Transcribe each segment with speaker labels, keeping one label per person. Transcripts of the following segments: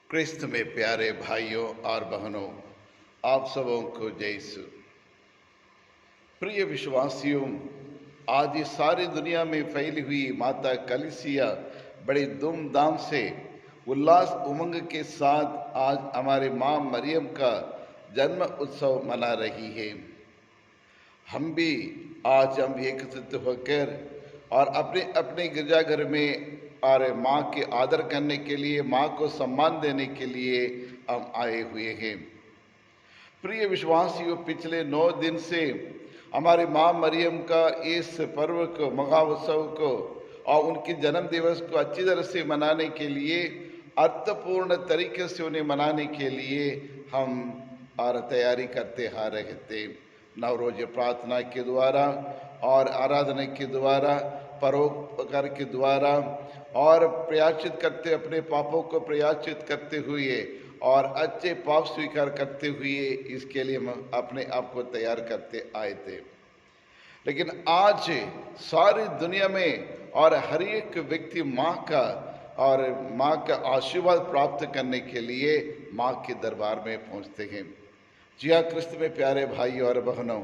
Speaker 1: क्रिस्त में प्यारे भाइयों और बहनों, आप सबों को जय यीशु। प्रिय विश्वासियों, आज इस सारी दुनिया में फैली हुई माता कलीसिया बड़े धूमधाम से उल्लास उमंग के साथ आज हमारे माँ मरियम का जन्म उत्सव मना रही है। हम भी आज एकत्रित होकर और अपने अपने गिरजाघर में और माँ के आदर करने के लिए, माँ को सम्मान देने के लिए हम आए हुए हैं। प्रिय विश्वासियों, पिछले 9 दिन से हमारे माँ मरियम का इस पर्व को, महाउत्सव को और उनके जन्म दिवस को अच्छी तरह से मनाने के लिए, अर्थपूर्ण तरीके से उन्हें मनाने के लिए हम और तैयारी करते आ रहे थे। नवरोज प्रार्थना के द्वारा और आराधना के द्वारा, परोपकार के द्वारा और प्रयाचित करते, अपने पापों को प्रयाचित करते हुए और अच्छे पाप स्वीकार करते हुए, इसके लिए हम अपने आप को तैयार करते आए थे। लेकिन आज सारी दुनिया में और हर एक व्यक्ति माँ का और माँ का आशीर्वाद प्राप्त करने के लिए माँ के दरबार में पहुँचते हैं। जी हाँ, क्रिस्त में प्यारे भाई और बहनों,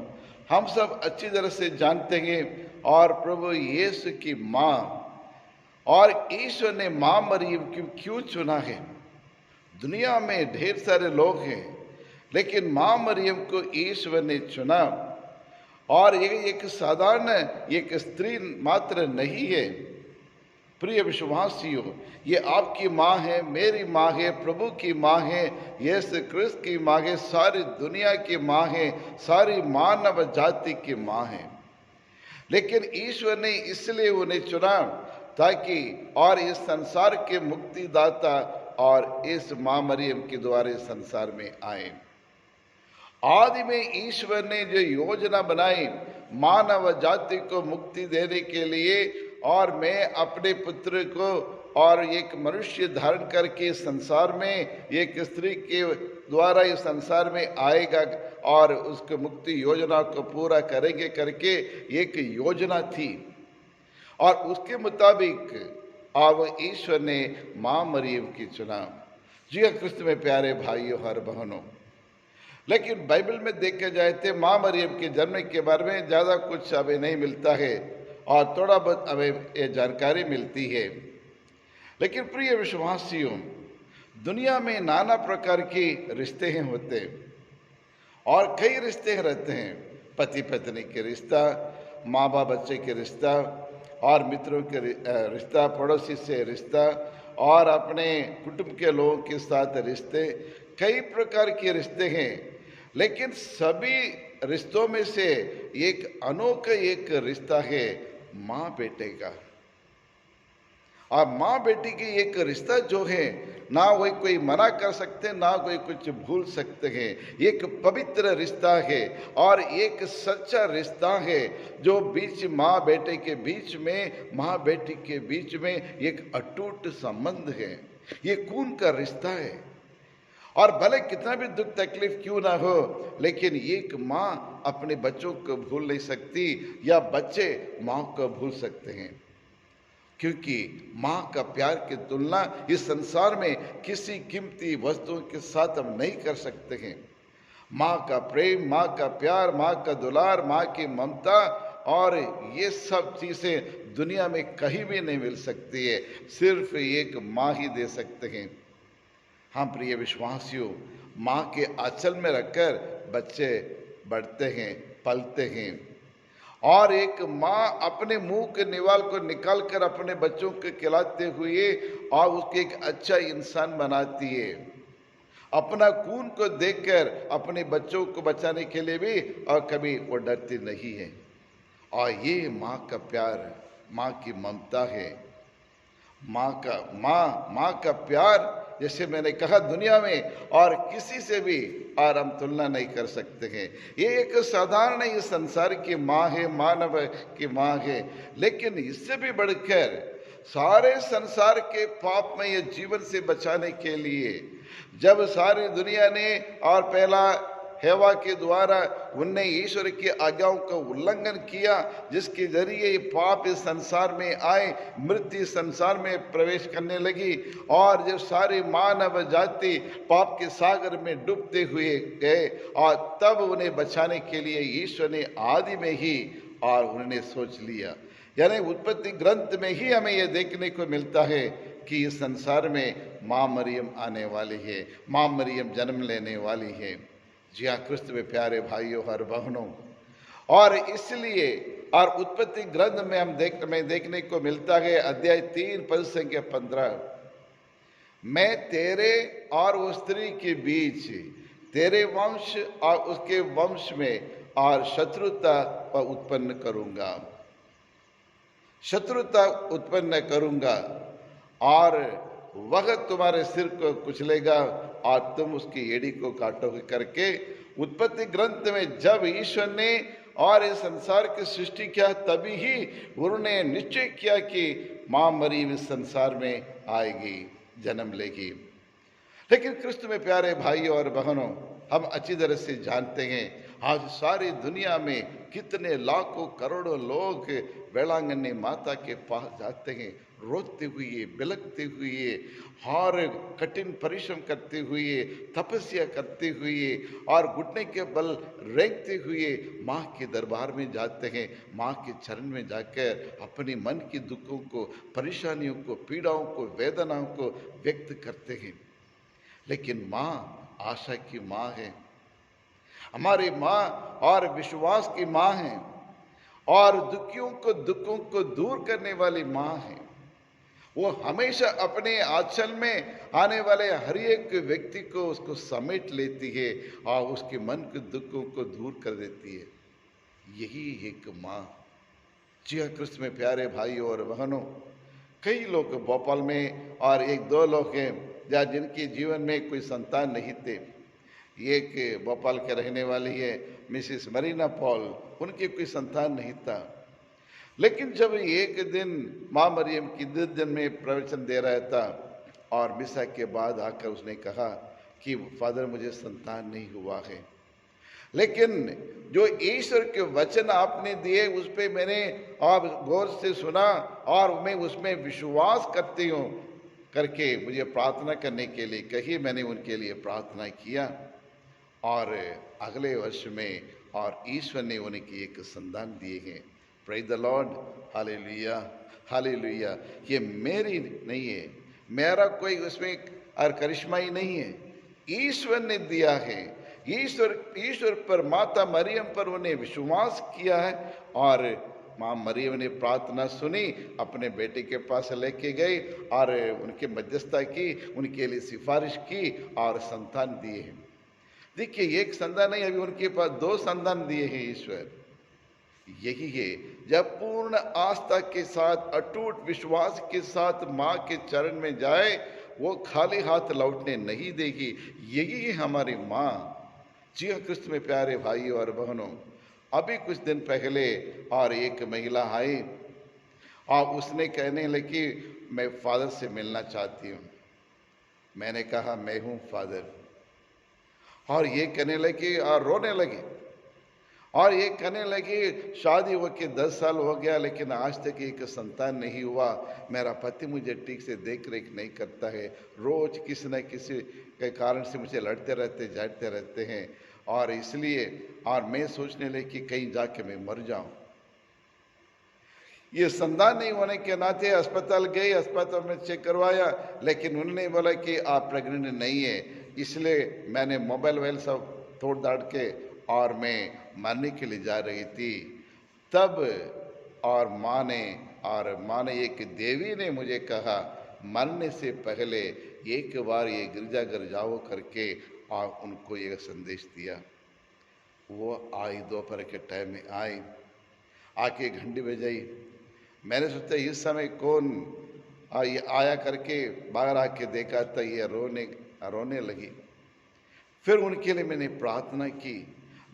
Speaker 1: हम सब अच्छी तरह से जानते हैं और प्रभु यीशु की माँ और ईश्वर ने माँ मरियम क्यों चुना है। दुनिया में ढेर सारे लोग हैं, लेकिन माँ मरियम को ईश्वर ने चुना। और ये एक साधारण एक स्त्री मात्र नहीं है। प्रिय विश्वासियों, ये आपकी माँ है, मेरी माँ है, प्रभु की माँ है, यीशु क्रिस्त की माँ है, सारी दुनिया की माँ है, सारी मानव जाति की माँ है। लेकिन ईश्वर ने इसलिए उन्हें चुना ताकि और इस संसार के मुक्तिदाता और इस माँ मरियम के द्वारा संसार में आए। आदि में ईश्वर ने जो योजना बनाई मानव जाति को मुक्ति देने के लिए, और मैं अपने पुत्र को और एक मनुष्य धारण करके संसार में एक स्त्री के द्वारा इस संसार में आएगा और उसको मुक्ति योजना को पूरा करेंगे करके एक योजना थी। और उसके मुताबिक अब ईश्वर ने माँ मरियम की चुना। जी हाँ, क्रिस्त में प्यारे भाइयों और बहनों, लेकिन बाइबल में देखा जाए तो माँ मरियम के जन्म के बारे में ज़्यादा कुछ हमें नहीं मिलता है और थोड़ा बहुत हमें ये जानकारी मिलती है। लेकिन प्रिय विश्वासियों, दुनिया में नाना प्रकार के रिश्ते हैं होते और कई रिश्ते रहते हैं। पति पत्नी के रिश्ता, माँ बाप बच्चे के रिश्ता और मित्रों के रिश्ता, पड़ोसी से रिश्ता और अपने कुटुंब के लोगों के साथ रिश्ते, कई प्रकार के रिश्ते हैं। लेकिन सभी रिश्तों में से एक अनोखा एक रिश्ता है माँ बेटे का। और माँ बेटी की एक रिश्ता जो है, ना वही कोई मना कर सकते, ना कोई कुछ भूल सकते हैं। एक पवित्र रिश्ता है और एक सच्चा रिश्ता है जो बीच माँ बेटे के बीच में, माँ बेटी के बीच में एक अटूट संबंध है। ये खून का रिश्ता है और भले कितना भी दुख तकलीफ क्यों ना हो, लेकिन एक माँ अपने बच्चों को भूल नहीं सकती या बच्चे माँ को भूल सकते हैं, क्योंकि माँ का प्यार की तुलना इस संसार में किसी कीमती वस्तुओं के साथ हम नहीं कर सकते हैं। माँ का प्रेम, माँ का प्यार, माँ का दुलार, माँ की ममता और ये सब चीज़ें दुनिया में कहीं भी नहीं मिल सकती है, सिर्फ एक माँ ही दे सकते हैं। हाँ प्रिय विश्वासियों, माँ के आंचल में रखकर बच्चे बढ़ते हैं, पलते हैं और एक माँ अपने मुंह के निवाल को निकाल कर अपने बच्चों को खिलाते हुए और उसको एक अच्छा इंसान बनाती है। अपना खून को देखकर अपने बच्चों को बचाने के लिए भी और कभी वो डरती नहीं है। और ये माँ का प्यार, माँ की ममता है। माँ का प्यार, जैसे मैंने कहा, दुनिया में और किसी से भी और हम तुलना नहीं कर सकते हैं। ये एक साधारण ये संसार की माँ है, मानव की माँ है, लेकिन इससे भी बढ़कर सारे संसार के पाप में ये जीवन से बचाने के लिए जब सारी दुनिया ने और पहला हेवा के द्वारा उनने ईश्वर की आज्ञाओं का उल्लंघन किया, जिसके जरिए पाप इस संसार में आए, मृत्यु संसार में प्रवेश करने लगी और जब सारी मानव जाति पाप के सागर में डूबते हुए गए और तब उन्हें बचाने के लिए ईश्वर ने आदि में ही और उन्होंने सोच लिया। यानी उत्पत्ति ग्रंथ में ही हमें यह देखने को मिलता है कि इस संसार में माँ मरियम आने वाली है, माँ मरियम जन्म लेने वाली है। जी हाँ क्रिस्त में प्यारे भाइयों और बहनों, और इसलिए और उत्पत्ति ग्रंथ में में देखने को मिलता है अध्याय 3 पद संख्या 15, मैं तेरे और उस स्त्री के बीच, तेरे वंश और उसके वंश में और शत्रुता उत्पन्न करूंगा, शत्रुता उत्पन्न करूंगा और वह तुम्हारे सिर को कुचलेगा और तुम उसकी एड़ी को काटोगे करके। उत्पत्ति ग्रंथ में जब ईश्वर ने और इस संसार की सृष्टि किया तभी ही उन्होंने निश्चय किया कि माँ मरियम इस संसार में आएगी, जन्म लेगी। लेकिन क्रिस्त में प्यारे भाइयों और बहनों, हम अच्छी तरह से जानते हैं आज सारी दुनिया में कितने लाखों करोड़ों लोग वेलांगनी माता के पास जाते हैं, रोते हुए, बिलखते हुए और कठिन परिश्रम करते हुए, तपस्या करते हुए और घुटने के बल रेंगते हुए माँ के दरबार में जाते हैं। माँ के चरण में जाकर अपने मन की दुखों को, परेशानियों को, पीड़ाओं को, वेदनाओं को व्यक्त करते हैं। लेकिन माँ आशा की माँ है, हमारी माँ और विश्वास की माँ है और दुखों को दूर करने वाली माँ है। वो हमेशा अपने आंचल में आने वाले हर एक व्यक्ति को उसको समेट लेती है और उसके मन के दुखों को दूर कर देती है। यही एक माँ। जी हाँ क्रिस्त में प्यारे भाइयों और बहनों, कई लोग भोपाल में और 1-2 लोग हैं जहाँ जिनके जीवन में कोई संतान नहीं थे। एक भोपाल के रहने वाली है मिसिस मरीना पॉल, उनके कोई संतान नहीं था। लेकिन जब एक दिन माँ मरियम की 10 दिन में प्रवचन दे रहा था और मिसा के बाद आकर उसने कहा कि फादर मुझे संतान नहीं हुआ है, लेकिन जो ईश्वर के वचन आपने दिए उस पर मैंने आप गौर से सुना और मैं उसमें विश्वास करती हूँ करके मुझे प्रार्थना करने के लिए कही। मैंने उनके लिए प्रार्थना किया और अगले वर्ष में और ईश्वर ने उन्हें एक संतान दिए हैं। Praise the Lord, hallelujah, hallelujah. ये मेरी नहीं है, मेरा कोई उसमें और करिश्मा ही नहीं है, ईश्वर ने दिया है। ईश्वर पर, माता मरियम पर उन्हें विश्वास किया है और माँ मरियम ने प्रार्थना सुनी, अपने बेटे के पास लेके गई और उनकी मध्यस्थता की, उनके लिए सिफारिश की और संतान दिए हैं। देखिए एक संतान नहीं, अभी उनके पास 2 संतान दिए हैं ईश्वर। यही है जब पूर्ण आस्था के साथ, अटूट विश्वास के साथ माँ के चरण में जाए, वो खाली हाथ लौटने नहीं देगी। यही है हमारी माँ। जी हाँ क्रिस्त में प्यारे भाइयों और बहनों, अभी कुछ दिन पहले और एक महिला आई और उसने कहने लगी मैं फादर से मिलना चाहती हूँ। मैंने कहा मैं हूँ फादर, और ये कहने लगी और रोने लगी और ये कहने लगी शादी हो के 10 साल हो गया लेकिन आज तक एक संतान नहीं हुआ। मेरा पति मुझे ठीक से देख रेख नहीं करता है, रोज किसी न किसी के कारण से मुझे लड़ते रहते जाते रहते हैं और इसलिए और मैं सोचने लगी कि कहीं जाके मैं मर जाऊं। ये संतान नहीं होने के नाते अस्पताल गए, अस्पताल में चेक करवाया लेकिन उन्होंने बोला कि आप प्रेग्नेंट नहीं है। इसलिए मैंने मोबाइल सब तोड़ दाड़ के और मैं मरने के लिए जा रही थी। तब और माँ ने एक देवी ने मुझे कहा मरने से पहले एक बार ये गिरजाघर जाओ करके और उनको ये संदेश दिया। वो आई, दोपहर के टाइम में आई, आके घंटी बजाई। मैंने सोचा इस समय कौन आया करके बाहर आके देखा था ये रोने लगी। फिर उनके लिए मैंने प्रार्थना की।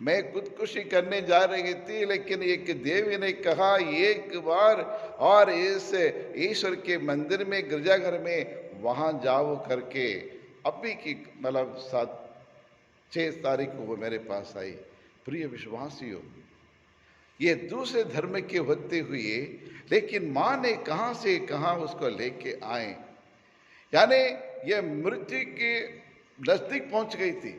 Speaker 1: मैं खुदकुशी करने जा रही थी लेकिन एक देवी ने कहा एक बार और इस ईश्वर के मंदिर में, गिरजाघर में वहां जाओ करके। अभी की मतलब 6 तारीख को वो मेरे पास आई। प्रिय विश्वासियों, ये दूसरे धर्म के होते हुए लेकिन माँ ने कहाँ से कहाँ उसको लेके आए, यानी ये मृत्यु के नजदीक पहुंच गई थी,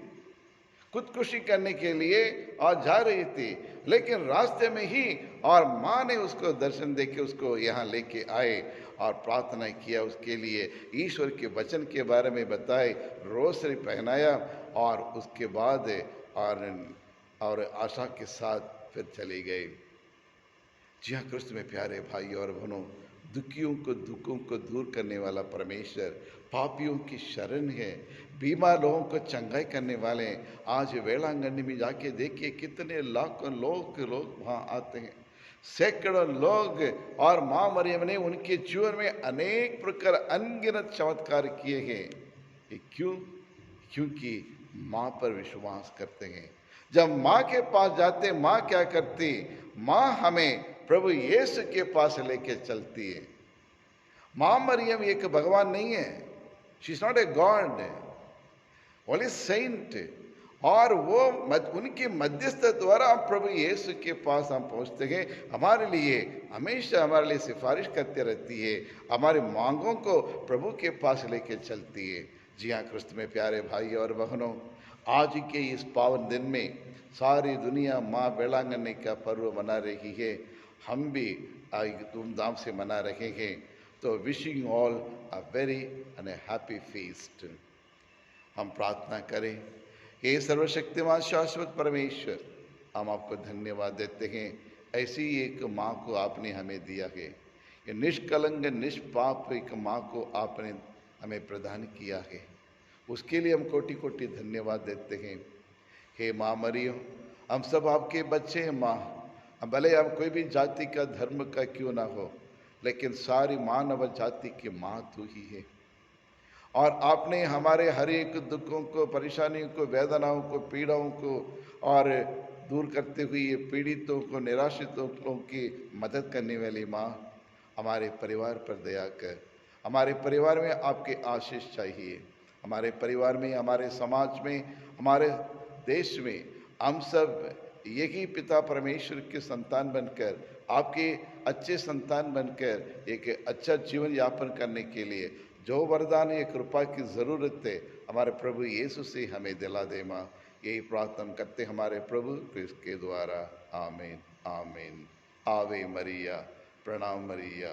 Speaker 1: खुदकुशी करने के लिए और जा रही थी, लेकिन रास्ते में ही और माँ ने उसको दर्शन देके उसको यहाँ लेके आए और प्रार्थना किया उसके लिए, ईश्वर के वचन के बारे में बताए, रोसरी पहनाया और उसके बाद और आशा के साथ फिर चले गए। जी हाँ, कृष्ण में प्यारे भाई और बहनों, दुखियों को दुखों को दूर करने वाला परमेश्वर पापियों की शरण है, बीमार लोगों को चंगाई करने वाले हैं। आज वेलांगनी में जाके देखिए कितने लाखों लोग वहाँ आते हैं, सैकड़ों लोग, और माँ मरियम ने उनके जीवन में अनेक प्रकार अनगिनत चमत्कार किए हैं। ये क्यों? क्योंकि माँ पर विश्वास करते हैं। जब माँ के पास जाते, माँ क्या करती? माँ हमें प्रभु यीशु के पास लेके चलती है। माँ मरियम एक भगवान नहीं है, she is not a god, only Saint, और वो उनके मध्यस्थ द्वारा हम प्रभु यीशु के पास हम पहुंचते हैं। हमारे लिए हमेशा हमारे लिए सिफारिश करते रहती है, हमारी मांगों को प्रभु के पास लेके चलती है। जी हाँ, कृष्ण में प्यारे भाई और बहनों, आज के इस पावन दिन में सारी दुनिया माँ वेलांगनी का पर्व मना रही है, हम भी धूमधाम से मना रहे हैं। तो wishing all a very and A happy feast. हम प्रार्थना करें। हे सर्वशक्तिमान शाश्वत परमेश्वर, हम आपको धन्यवाद देते हैं, ऐसी एक माँ को आपने हमें दिया है, ये निष्कलंक निष्पाप एक माँ को आपने हमें प्रदान किया है, उसके लिए हम कोटि कोटि धन्यवाद देते हैं। हे माँ मरियम, हम सब आपके बच्चे हैं माँ, भले हम कोई भी जाति का धर्म का क्यों ना हो, लेकिन सारी मानव जाति की माँ तू ही है। और आपने हमारे हर एक दुखों को, परेशानियों को, वेदनाओं को, पीड़ाओं को और दूर करते हुए ये पीड़ितों को, निराश्रितों की मदद करने वाली माँ, हमारे परिवार पर दया कर। हमारे परिवार में आपके आशीष चाहिए, हमारे परिवार में, हमारे समाज में, हमारे देश में हम सब यही पिता परमेश्वर के संतान बनकर, आपके अच्छे संतान बनकर एक अच्छा जीवन यापन करने के लिए जो वरदान या कृपा की ज़रूरत है, हमारे प्रभु यीशु से हमें दिला दे माँ। यही प्रार्थना करते हमारे प्रभु क्रिस्त के द्वारा। आमीन आमीन। आवे मरिया, प्रणाम मरिया।